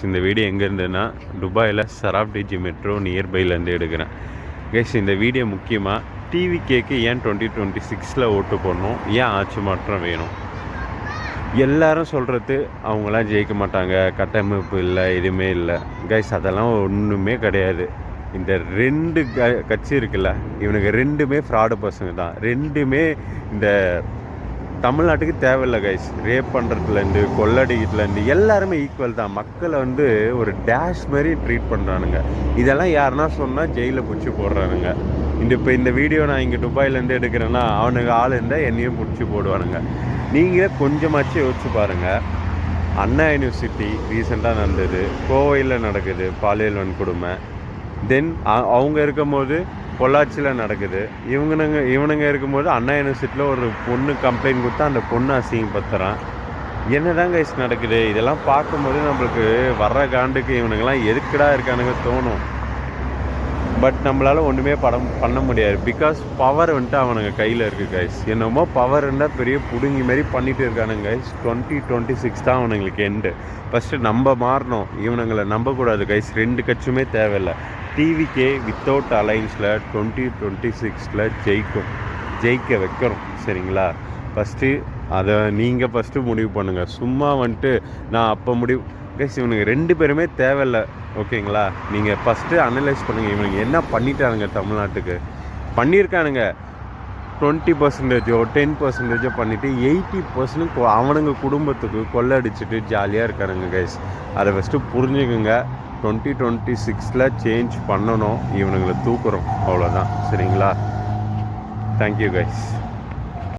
இந்த வீடியோ எங்கே இருந்ததுன்னா துபாயில் சராப்டிஜி மெட்ரோ நியர்பைலேருந்து எடுக்கிறேன். கைஸ் இந்த வீடியோ முக்கியமாக டிவிகேக்கு ஏன் 2026 ஓட்டு போடணும், ஏன் ஆட்சி மாற்றம் வேணும். எல்லாரும் சொல்கிறது அவங்களாம் ஜெயிக்க மாட்டாங்க, கட்டமைப்பு இல்லை, எதுவுமே இல்லை. கைஸ் அதெல்லாம் ஒன்றுமே கிடையாது. இந்த ரெண்டு கட்சி இருக்குல்ல, இவனுக்கு ரெண்டுமே ஃப்ராடு பர்சங்க தான். ரெண்டுமே இந்த தமிழ்நாட்டுக்கு தேவையில்லை கைஸ். ரேப் பண்ணுறதுலேருந்து கொள்ளடிக்கிறதுலேருந்து எல்லாருமே ஈக்குவல் தான். மக்களை வந்து ஒரு டேஷ் மாதிரி ட்ரீட் பண்ணுறானுங்க. இதெல்லாம் யாருன்னா சொன்னால் ஜெயிலில் பிடிச்சி போடுறானுங்க. இப்போ இந்த வீடியோ நான் இங்கே துபாயிலேருந்து எடுக்கிறேன்னா அவனுக்கு ஆள் இருந்தால் என்னையும் பிடிச்சி போடுவானுங்க. நீங்களே கொஞ்சமாச்சு யோசிச்சு பாருங்கள். அண்ணா யூனிவர்சிட்டி ரீசெண்டாக நடந்தது, கோவையில் நடக்குது பாலியல் வன்கொடுமை. தென் அவங்க இருக்கும்போது பொள்ளாச்சியில் நடக்குது. இவனுங்க இருக்கும்போது அண்ணா யூனிவர்சிட்டியில் ஒரு பொண்ணு கம்ப்ளைண்ட் கொடுத்தா அந்த பொண்ணு அசிங்கப்படுத்துகிறான். என்ன தான் கைஸ் நடக்குது? இதெல்லாம் பார்க்கும்போது நம்மளுக்கு வர்ற காண்டுக்கு இவனுங்கெல்லாம் எதுக்குடா இருக்கானுங்க தோணும். பட் நம்மளால் ஒன்றுமே பண்ண முடியாது. பிகாஸ் பவர் வந்துட்டு அவனுங்க கையில் இருக்குது கைஸ். என்னமோ பவர் இருந்தால் பெரிய புடுங்கி மாரி பண்ணிகிட்டு இருக்கானுங்க கைஸ். 2026 தான் அவனுங்களுக்கு எண்டு. ஃபஸ்ட்டு நம்ம மாறணும், இவனுங்களை நம்பக்கூடாது கைஸ். ரெண்டு கட்சியுமே தேவையில்லை. டிவிகே வித்தவுட் அலைன்ஸில் 2026 ஜெயிக்க வைக்கிறோம். சரிங்களா? ஃபஸ்ட்டு அதை நீங்கள் ஃபஸ்ட்டு முடிவு பண்ணுங்கள். சும்மா வந்துட்டு நான் அப்போ முடிவு கைஸ். இவனுக்கு ரெண்டு பேருமே தேவையில்லை. ஓகேங்களா? நீங்கள் ஃபஸ்ட்டு அனலைஸ் பண்ணுங்கள். இவனுங்க என்ன பண்ணிட்டானுங்க தமிழ்நாட்டுக்கு. பண்ணியிருக்கானுங்க 20%, 10% பண்ணிவிட்டு 80% அவனுங்க குடும்பத்துக்கு கொள்ளடிச்சிட்டு ஜாலியாக இருக்கானுங்க கைஸ். அதை ஃபஸ்ட்டு புரிஞ்சுக்குங்க. 2026 சேஞ்ச் பண்ணணும். இவனுங்களை தூக்குறோம், அவ்வளோதான். சரிங்களா? Thank you guys.